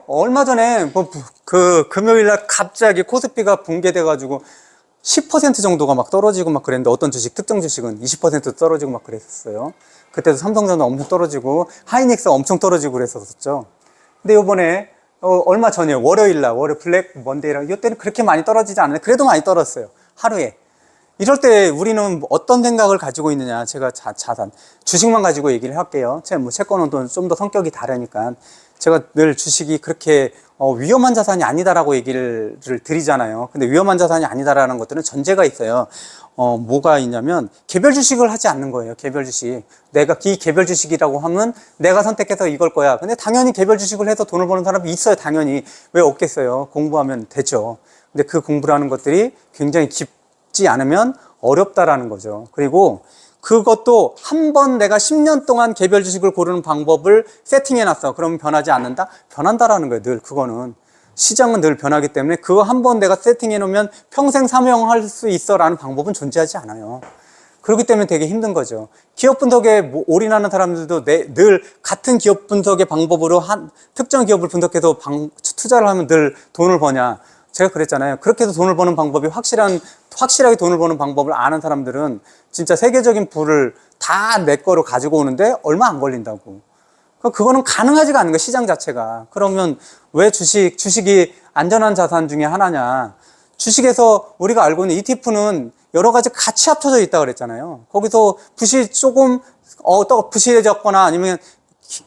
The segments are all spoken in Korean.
얼마 전에 그 금요일날 갑자기 코스피가 붕괴돼가지고 10% 정도가 막 떨어지고 막 그랬는데, 어떤 주식, 특정 주식은 20% 떨어지고 막 그랬었어요. 그때도 삼성전자 엄청 떨어지고 하이닉스 엄청 떨어지고 그랬었죠. 근데 요번에 얼마 전이에요. 월요일 블랙 먼데이랑, 이때는 그렇게 많이 떨어지지 않았는데 그래도 많이 떨어졌어요, 하루에. 이럴 때 우리는 어떤 생각을 가지고 있느냐. 제가 자산, 주식만 가지고 얘기를 할게요. 제 거는 좀 더 성격이 다르니까. 제가 늘 주식이 그렇게 위험한 자산이 아니다라고 얘기를 드리잖아요. 근데 위험한 자산이 아니다라는 것들은 전제가 있어요. 뭐가 있냐면, 개별 주식을 하지 않는 거예요. 개별 주식. 내가 이 개별 주식이라고 하면 내가 선택해서 이걸 거야. 근데 당연히 개별 주식을 해서 돈을 버는 사람이 있어요. 당연히. 왜 없겠어요? 공부하면 되죠. 근데 그 공부라는 것들이 굉장히 깊지 않으면 어렵다라는 거죠. 그리고 그것도 한 번 내가 10년 동안 개별 주식을 고르는 방법을 세팅해 놨어. 그러면 변하지 않는다? 변한다라는 거예요. 늘 그거는. 시장은 늘 변하기 때문에 그거 한 번 내가 세팅해 놓으면 평생 사용할 수 있어 라는 방법은 존재하지 않아요. 그렇기 때문에 되게 힘든 거죠. 기업 분석에 올인하는 사람들도 늘 같은 기업 분석의 방법으로 특정 기업을 분석해서 투자를 하면 늘 돈을 버냐. 제가 그랬잖아요. 그렇게 해서 돈을 버는 방법이 확실하게 돈을 버는 방법을 아는 사람들은 진짜 세계적인 부를 다 내 거로 가지고 오는데 얼마 안 걸린다고. 그거는 가능하지가 않은 거예요, 시장 자체가. 그러면 왜 주식이 안전한 자산 중에 하나냐. 주식에서 우리가 알고 있는 ETF는 여러 가지 같이 합쳐져 있다고 그랬잖아요. 거기서 조금 부실해졌거나 아니면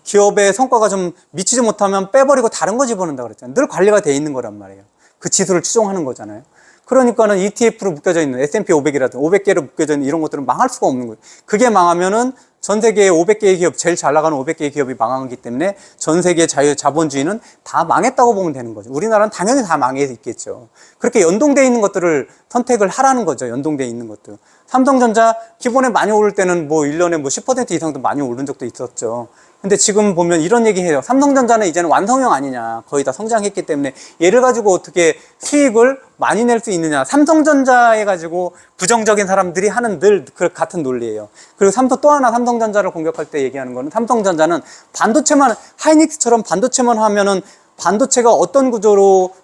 기업의 성과가 좀 미치지 못하면 빼버리고 다른 거 집어넣는다고 그랬잖아요. 늘 관리가 돼 있는 거란 말이에요. 그 지수를 추종하는 거잖아요. 그러니까는 ETF로 묶여져 있는 S&P 500이라든지 500개로 묶여져 있는 이런 것들은 망할 수가 없는 거예요. 그게 망하면은 전 세계의 500개의 기업, 제일 잘 나가는 500개의 기업이 망하기 때문에 전 세계의 자본주의는 다 망했다고 보면 되는 거죠. 우리나라는 당연히 다 망해 있겠죠. 그렇게 연동되어 있는 것들을 선택을 하라는 거죠. 연동되어 있는 것들. 삼성전자 기본에 많이 오를 때는 1년에 10% 이상도 많이 오른 적도 있었죠. 근데 지금 보면 이런 얘기 해요. 삼성전자는 이제는 완성형 아니냐. 거의 다 성장했기 때문에 얘를 가지고 어떻게 수익을 많이 낼 수 있느냐. 삼성전자에 가지고 부정적인 사람들이 하는 늘 같은 논리예요. 그리고 또 하나 삼성전자를 공격할 때 얘기하는 거는, 삼성전자는 반도체만, 하이닉스처럼 반도체만 하면은 반도체가 어떤 구조로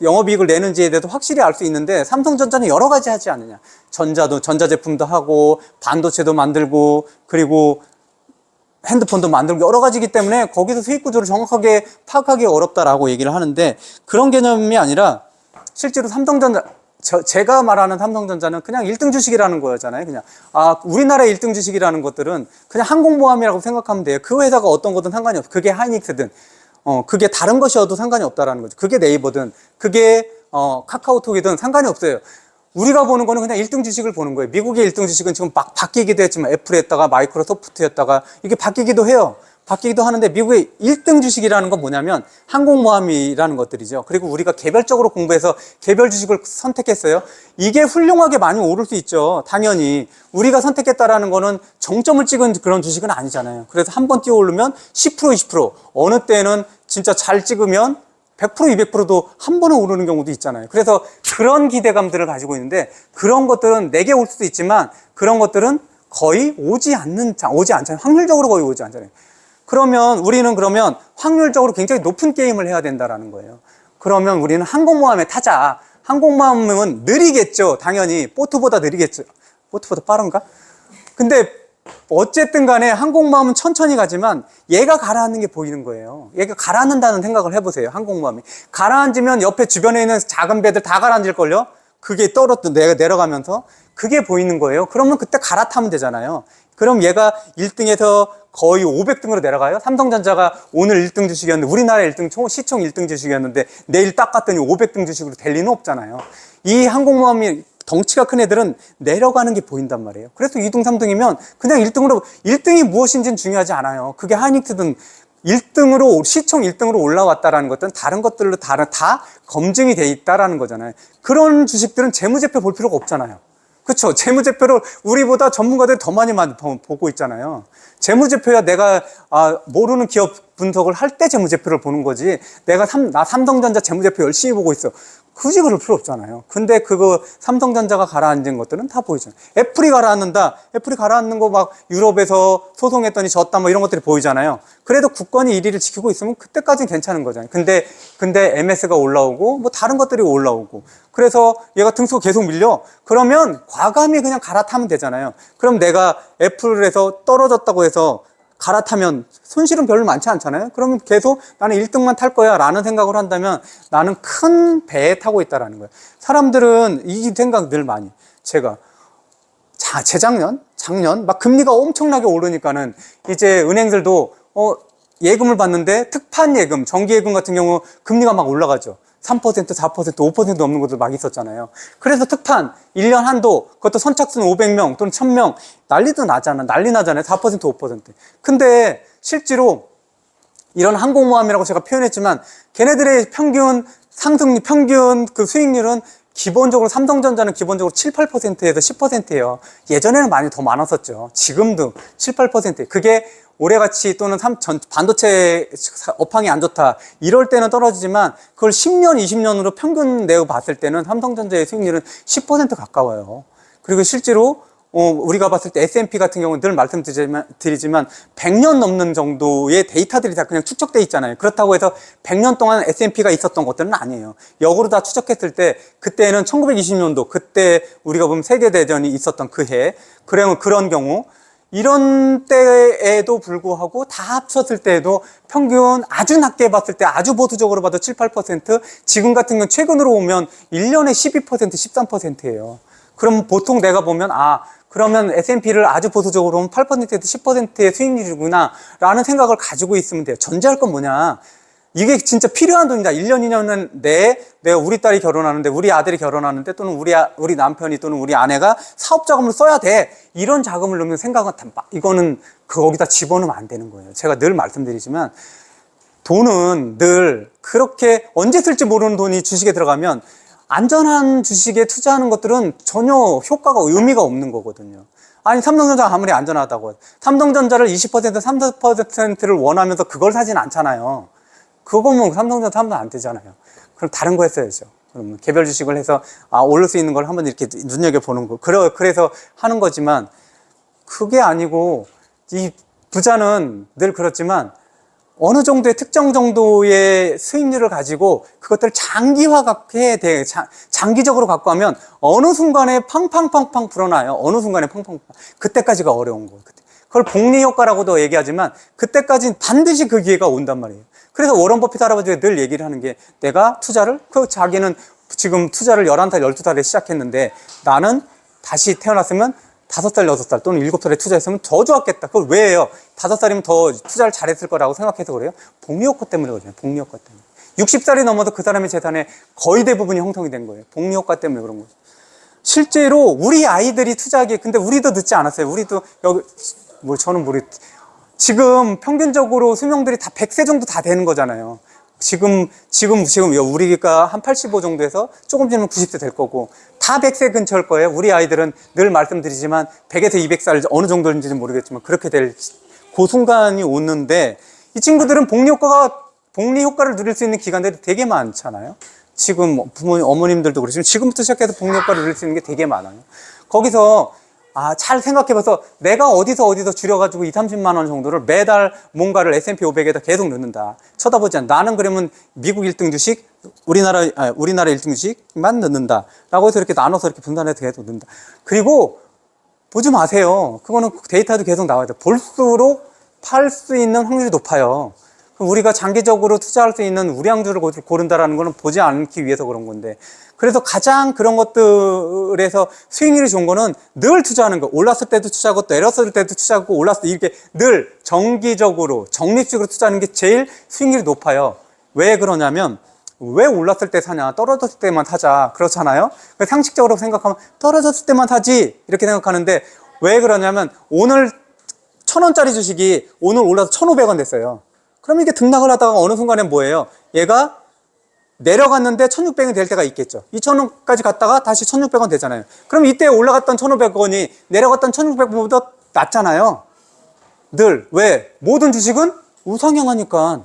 영업이익을 내는지에 대해서 확실히 알 수 있는데, 삼성전자는 여러 가지 하지 않느냐. 전자제품도 하고 반도체도 만들고 그리고 핸드폰도 만들고 여러 가지이기 때문에 거기서 수익 구조를 정확하게 파악하기 어렵다라고 얘기를 하는데, 그런 개념이 아니라 실제로 제가 말하는 삼성전자는 그냥 1등 주식이라는 거였잖아요. 그냥 우리나라의 1등 주식이라는 것들은 그냥 항공모함이라고 생각하면 돼요. 그 회사가 어떤 거든 상관이 없어요. 그게 하이닉스든 그게 다른 것이어도 상관이 없다라는 거죠. 그게 네이버든 그게 카카오톡이든 상관이 없어요. 우리가 보는 거는 그냥 1등 주식을 보는 거예요. 미국의 1등 주식은 지금 막 바뀌기도 했지만, 애플에다가 마이크로소프트였다가 이게 바뀌기도 해요. 바뀌기도 하는데, 미국의 1등 주식이라는 건 뭐냐면 항공모함이라는 것들이죠. 그리고 우리가 개별적으로 공부해서 개별 주식을 선택했어요. 이게 훌륭하게 많이 오를 수 있죠. 당연히 우리가 선택했다라는 거는 정점을 찍은 그런 주식은 아니잖아요. 그래서 한번 뛰어 오르면 10% 20%, 어느 때는 진짜 잘 찍으면 100% 200%도 한 번에 오르는 경우도 있잖아요. 그래서 그런 기대감들을 가지고 있는데, 그런 것들은 내게 올 수도 있지만 그런 것들은 거의 오지 않잖아요. 확률적으로 거의 오지 않잖아요. 그러면 우리는 확률적으로 굉장히 높은 게임을 해야 된다라는 거예요. 그러면 우리는 항공모함에 타자. 항공모함은 느리겠죠. 당연히 보트보다 느리겠죠. 보트보다 빠른가? 근데 어쨌든 간에 항공모함은 천천히 가지만 얘가 가라앉는 게 보이는 거예요. 얘가 가라앉는다는 생각을 해보세요. 항공모함이 가라앉으면 옆에 주변에 있는 작은 배들 다 가라앉을걸요. 그게 내가 내려가면서 그게 보이는 거예요. 그러면 그때 갈아타면 되잖아요. 그럼 얘가 1등에서 거의 500등으로 내려가요. 삼성전자가 오늘 1등 주식이었는데, 우리나라 1등 시총 1등 주식이었는데 내일 딱 갔더니 500등 주식으로 될 리는 없잖아요. 이 항공모함이 덩치가 큰 애들은 내려가는 게 보인단 말이에요. 그래서 2등, 3등이면 그냥 1등이 무엇인지는 중요하지 않아요. 그게 하이닉스든 시총 1등으로 올라왔다라는 것들은 다른 것들로 다 검증이 돼 있다라는 거잖아요. 그런 주식들은 재무제표 볼 필요가 없잖아요. 그렇죠? 재무제표를 우리보다 전문가들이 더 많이 보고 있잖아요. 재무제표야 내가 모르는 기업 분석을 할 때 재무제표를 보는 거지. 나 삼성전자 재무제표 열심히 보고 있어. 굳이 그럴 필요 없잖아요. 근데 그거 삼성전자가 가라앉은 것들은 다 보이잖아요. 애플이 가라앉는다. 애플이 가라앉는 거 막 유럽에서 소송했더니 졌다 뭐 이런 것들이 보이잖아요. 그래도 국권이 1위를 지키고 있으면 그때까지는 괜찮은 거잖아요. 근데 MS가 올라오고 뭐 다른 것들이 올라오고 그래서 얘가 등수가 계속 밀려. 그러면 과감히 그냥 갈아타면 되잖아요. 그럼 내가 애플에서 떨어졌다고 해서 갈아타면 손실은 별로 많지 않잖아요. 그러면 계속 나는 1등만 탈 거야 라는 생각을 한다면 나는 큰 배에 타고 있다라는 거예요. 사람들은 이 생각 늘 많이. 제가 작년 막 금리가 엄청나게 오르니까는 이제 은행들도 예금을 받는데 특판 예금, 정기예금 같은 경우 금리가 막 올라가죠. 3%, 4%, 5% 넘는 것도 막 있었잖아요. 그래서 특판 1년 한도, 그것도 선착순 500명 또는 1000명 난리 나잖아요. 4%, 5%. 근데 실제로 이런 항공모함이라고 제가 표현했지만 걔네들의 평균 상승률, 평균 그 수익률은 기본적으로 삼성전자는 기본적으로 7, 8%에서 10%예요. 예전에는 많이 더 많았었죠. 지금도 7, 8%. 그게 올해같이 또는 반도체 업황이 안 좋다 이럴 때는 떨어지지만 그걸 10년, 20년으로 평균 내어 봤을 때는 삼성전자의 수익률은 10% 가까워요. 그리고 실제로 우리가 봤을 때 S&P 같은 경우는 늘 말씀드리지만 100년 넘는 정도의 데이터들이 다 그냥 축적돼 있잖아요. 그렇다고 해서 100년 동안 S&P가 있었던 것들은 아니에요. 역으로 다 추적했을 때 그때는 1920년도 그때 우리가 보면 세계대전이 있었던 그 해 그런 경우 이런 때에도 불구하고 다 합쳤을 때에도 평균 아주 낮게 봤을 때 아주 보수적으로 봐도 7, 8% 지금 같은 경우는 최근으로 오면 1년에 12%, 13%예요. 그럼 보통 내가 보면 그러면 S&P를 아주 보수적으로 보면 8%에서 10%의 수익률이구나 라는 생각을 가지고 있으면 돼요. 전제할 건 뭐냐, 이게 진짜 필요한 돈이다. 1년, 2년은 내가 우리 딸이 결혼하는데 우리 아들이 결혼하는데 또는 우리 남편이 또는 우리 아내가 사업 자금을 써야 돼. 이런 자금을 넣으면 생각은 이거는 거기다 집어넣으면 안 되는 거예요. 제가 늘 말씀드리지만 돈은 늘 그렇게 언제 쓸지 모르는 돈이 주식에 들어가면 안전한 주식에 투자하는 것들은 전혀 효과가 의미가 없는 거거든요. 아니 삼성전자가 아무리 안전하다고 삼성전자를 20%, 30%를 원하면서 그걸 사진 않잖아요. 그거면 삼성전자 사면 안 되잖아요. 그럼 다른 거 했어야죠. 그럼 개별 주식을 해서 오를 수 있는 걸 한번 이렇게 눈여겨보는 거. 그래서 하는 거지만 그게 아니고 이 부자는 늘 그렇지만 어느 정도의 특정 정도의 수익률을 가지고 그것들을 장기화해야 돼. 장기적으로 갖고 하면 어느 순간에 팡팡팡팡 불어나요. 어느 순간에 팡팡팡. 그때까지가 어려운 거예요. 그걸 복리 효과라고도 얘기하지만 그때까지는 반드시 그 기회가 온단 말이에요. 그래서 워런 버핏 할아버지가 늘 얘기를 하는 게 내가 투자를 자기는 지금 투자를 11살, 12살에 시작했는데 나는 다시 태어났으면 5살, 6살 또는 7살에 투자했으면 더 좋았겠다. 그걸 왜 해요? 5살이면 더 투자를 잘했을 거라고 생각해서 그래요? 복리효과 때문에 그러잖아요. 복리효과 때문에. 60살이 넘어도 그 사람의 재산의 거의 대부분이 형성이 된 거예요. 복리효과 때문에 그런 거죠. 실제로 우리 아이들이 투자하기에, 근데 우리도 늦지 않았어요. 우리도 저는 지금 평균적으로 수명들이 다 100세 정도 다 되는 거잖아요. 지금 우리가 한 85 정도에서 조금 지나면 90세 될 거고 다 100세 근처일 거예요. 우리 아이들은 늘 말씀드리지만 100에서 200살 어느 정도인지는 모르겠지만 그렇게 될 그 순간이 오는데 이 친구들은 복리 효과를 누릴 수 있는 기간들이 되게 많잖아요. 지금 부모님, 어머님들도 그러시면 지금부터 시작해서 복리 효과를 누릴 수 있는 게 되게 많아요. 거기서 잘 생각해봐서 내가 어디서 줄여가지고 2, 30만 원 정도를 매달 뭔가를 S&P 500에다 계속 넣는다. 쳐다보지 않아. 나는 그러면 미국 1등 주식, 우리나라 1등 주식만 넣는다. 라고 해서 이렇게 나눠서 이렇게 분산해서 계속 넣는다. 그리고 보지 마세요. 그거는 데이터도 계속 나와야 돼. 볼수록 팔 수 있는 확률이 높아요. 우리가 장기적으로 투자할 수 있는 우량주를 고른다라는 거는 보지 않기 위해서 그런 건데. 그래서 가장 그런 것들에서 수익률이 좋은 거는 늘 투자하는 거. 올랐을 때도 투자하고 내렸을 때도 투자하고 올랐을 때 이렇게 늘 정기적으로 적립식으로 투자하는 게 제일 수익률이 높아요. 왜 그러냐면 왜 올랐을 때 사냐? 떨어졌을 때만 사자. 그렇잖아요? 상식적으로 생각하면 떨어졌을 때만 사지. 이렇게 생각하는데 왜 그러냐면 오늘 1,000원짜리 주식이 오늘 올라서 1,500원 됐어요. 그럼 이게 등락을 하다가 어느 순간에 뭐예요? 얘가 내려갔는데 1,600원이 될 때가 있겠죠. 2,000원까지 갔다가 다시 1,600원 되잖아요. 그럼 이때 올라갔던 1,500원이 내려갔던 1,600원보다 낮잖아요. 늘. 왜? 모든 주식은 우상향하니까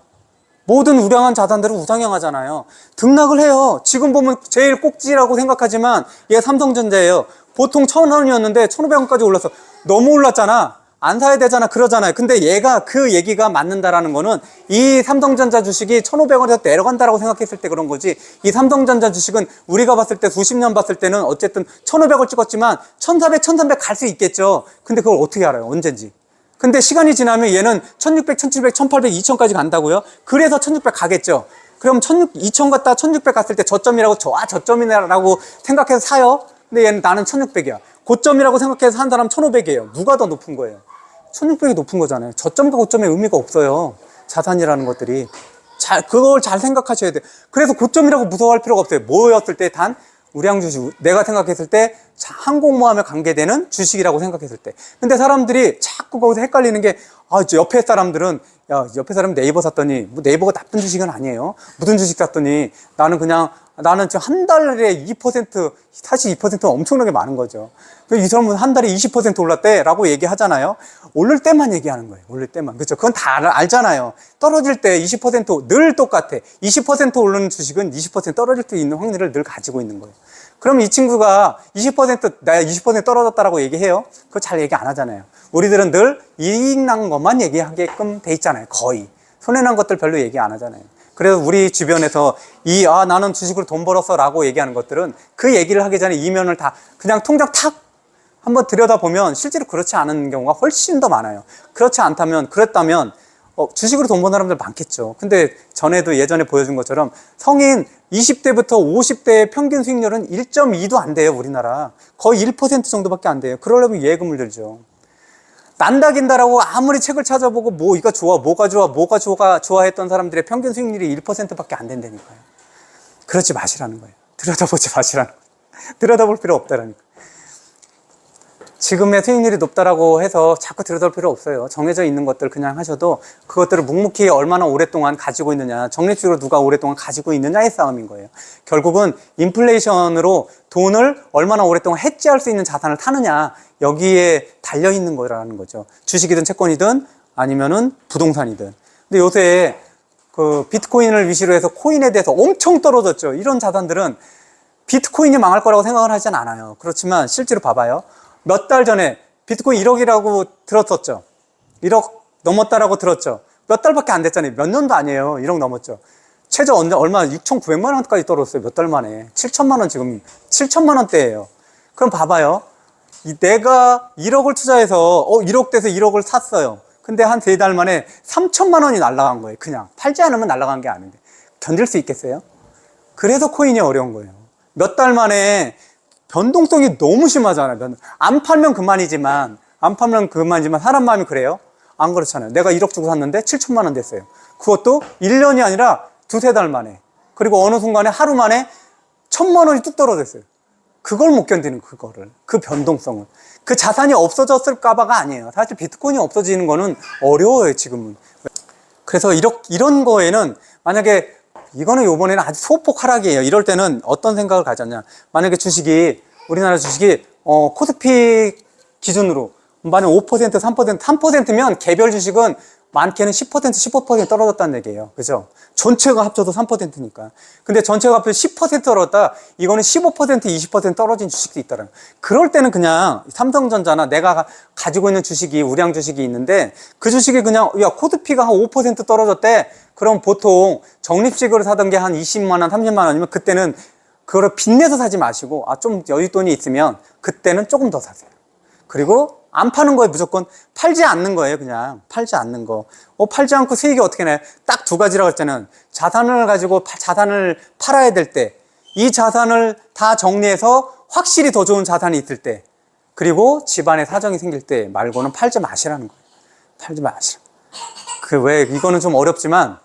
모든 우량한 자산들은 우상향하잖아요. 등락을 해요. 지금 보면 제일 꼭지라고 생각하지만 얘 삼성전자예요. 보통 1,000원이었는데 1,500원까지 올랐어. 너무 올랐잖아. 안 사야 되잖아. 그러잖아요. 근데 얘가 그 얘기가 맞는다라는 거는 이 삼성전자 주식이 1,500원에서 내려간다라고 생각했을 때 그런 거지. 이 삼성전자 주식은 우리가 봤을 때 수십 년 봤을 때는 어쨌든 1,500원 찍었지만 1,400, 1,300 갈 수 있겠죠. 근데 그걸 어떻게 알아요? 언젠지. 근데 시간이 지나면 얘는 1,600, 1,700, 1,800, 2,000까지 간다고요? 그래서 1,600 가겠죠. 그럼 2,000 갔다 1,600 갔을 때 저점이라고 저점이라고 생각해서 사요? 근데 얘는 나는 1,600이야. 고점이라고 생각해서 산 사람 1,500이에요. 누가 더 높은 거예요? 1,600이 높은 거잖아요. 저점과 고점의 의미가 없어요. 자산이라는 것들이. 그걸 잘 생각하셔야 돼요. 그래서 고점이라고 무서워할 필요가 없어요. 뭐였을 때 단 우량 주식, 내가 생각했을 때 항공모함에 관계되는 주식이라고 생각했을 때. 근데 사람들이 자꾸 거기서 헷갈리는 게, 옆에 사람들은, 야, 옆에 사람은 네이버 샀더니, 뭐 네이버가 나쁜 주식은 아니에요. 무슨 주식 샀더니, 나는 지금 한 달에 2%, 사실 2%는 엄청나게 많은 거죠. 이 사람은 한 달에 20% 올랐대 라고 얘기하잖아요. 오를 때만 얘기하는 거예요. 오를 때만. 그렇죠. 그건 다 알잖아요. 떨어질 때 20%늘 똑같아. 20% 오르는 주식은 20% 떨어질 수 있는 확률을 늘 가지고 있는 거예요. 그럼 이 친구가 20% 떨어졌다라고 얘기해요? 그거 잘 얘기 안 하잖아요. 우리들은 늘 이익 난 것만 얘기하게끔 돼 있잖아요. 거의. 손해난 것들 별로 얘기 안 하잖아요. 그래서 우리 주변에서 나는 주식으로 돈 벌었어 라고 얘기하는 것들은 그 얘기를 하기 전에 이면을 다 그냥 통장 탁 한번 들여다보면 실제로 그렇지 않은 경우가 훨씬 더 많아요. 그랬다면 주식으로 돈 버는 사람들 많겠죠. 근데 예전에 보여준 것처럼 성인 20대부터 50대의 평균 수익률은 1.2도 안 돼요. 우리나라. 거의 1% 정도밖에 안 돼요. 그러려면 예금을 들죠. 난다긴다라고 아무리 책을 찾아보고 이거 좋아, 뭐가 좋아했던 사람들의 평균 수익률이 1%밖에 안 된다니까요. 그러지 마시라는 거예요. 들여다보지 마시라는 거예요. 들여다볼 필요 없다라니까. 지금의 수익률이 높다라고 해서 자꾸 들여다볼 필요 없어요. 정해져 있는 것들 그냥 하셔도 그것들을 묵묵히 얼마나 오랫동안 가지고 있느냐, 적립식으로 누가 오랫동안 가지고 있느냐의 싸움인 거예요. 결국은 인플레이션으로 돈을 얼마나 오랫동안 해지할 수 있는 자산을 타느냐, 여기에 달려있는 거라는 거죠. 주식이든 채권이든 아니면은 부동산이든. 근데 요새 그 비트코인을 위시로 해서 코인에 대해서 엄청 떨어졌죠. 이런 자산들은 비트코인이 망할 거라고 생각을 하진 않아요. 그렇지만 실제로 봐봐요. 몇 달 전에 비트코인 1억이라고 들었었죠. 1억 넘었다라고 들었죠. 몇 달밖에 안 됐잖아요. 몇 년도 아니에요. 1억 넘었죠. 최저 얼마 6,900만 원까지 떨어졌어요. 몇 달 만에. 7천만 원 지금 7천만 원대예요. 그럼 봐봐요. 내가 1억을 투자해서 1억 돼서 1억을 샀어요. 근데 한 3달 만에 3천만 원이 날아간 거예요. 그냥 팔지 않으면 날아간 게 아닌데 견딜 수 있겠어요? 그래서 코인이 어려운 거예요. 몇 달 만에 변동성이 너무 심하잖아요. 안 팔면 그만이지만 사람 마음이 그래요? 안 그렇잖아요. 내가 1억 주고 샀는데 7천만 원 됐어요. 그것도 1년이 아니라 2-3달 만에. 그리고 어느 순간에 하루 만에 1,000만 원이 뚝 떨어졌어요. 그걸 못 견디는 그 변동성을. 그 자산이 없어졌을까봐가 아니에요. 사실 비트코인이 없어지는 거는 어려워요, 지금은. 그래서 이런 거에는 만약에 이거는 요번에는 아주 소폭 하락이에요. 이럴 때는 어떤 생각을 가졌냐. 만약에 우리나라 주식이, 코스피 기준으로, 만약 5%, 3%면 개별 주식은 많게는 10%, 15% 떨어졌다는 얘기예요. 그죠? 전체가 합쳐도 3%니까. 근데 전체가 합쳐도 10% 떨어졌다? 이거는 15%, 20% 떨어진 주식도 있다는 거예요. 그럴 때는 그냥 삼성전자나 내가 가지고 있는 주식이, 우량 주식이 있는데 그 주식이 그냥, 코스피가 한 5% 떨어졌대? 그럼 보통 적립식으로 사던 게 한 20만 원, 30만 원이면 그때는 그거를 빚내서 사지 마시고, 좀 여윳돈이 있으면 그때는 조금 더 사세요. 그리고 안 파는 거예요. 무조건 팔지 않는 거예요. 그냥 팔지 않는 거. 팔지 않고 수익이 어떻게 나요? 딱 2가지라고 했잖아요. 자산을 가지고 자산을 팔아야 될 때, 이 자산을 다 정리해서 확실히 더 좋은 자산이 있을 때, 그리고 집안에 사정이 생길 때 말고는 팔지 마시라는 거예요. 팔지 마시라. 이거는 좀 어렵지만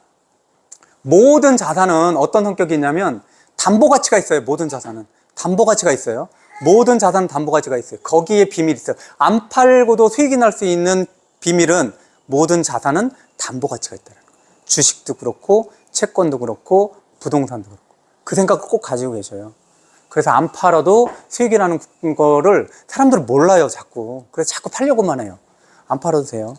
모든 자산은 어떤 성격이 있냐면 담보 가치가 있어요. 모든 자산은 담보 가치가 있어요. 모든 자산은 담보 가치가 있어요. 거기에 비밀이 있어요. 안 팔고도 수익이 날 수 있는 비밀은 모든 자산은 담보 가치가 있다는 거예요. 주식도 그렇고 채권도 그렇고 부동산도 그렇고 그 생각을 꼭 가지고 계셔요. 그래서 안 팔아도 수익이 나는 거를 사람들은 몰라요. 자꾸. 그래서 자꾸 팔려고만 해요. 안 팔아도 돼요.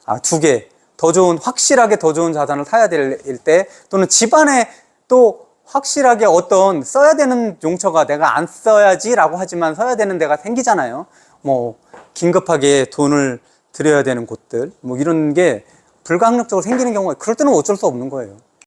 2개 더 좋은, 확실하게 더 좋은 자산을 사야 될 때, 또는 집안에 또 확실하게 어떤 써야 되는 용처가 내가 안 써야지라고 하지만 써야 되는 데가 생기잖아요. 뭐 긴급하게 돈을 들여야 되는 곳들, 뭐 이런 게 불가항력적으로 생기는 경우가, 그럴 때는 어쩔 수 없는 거예요.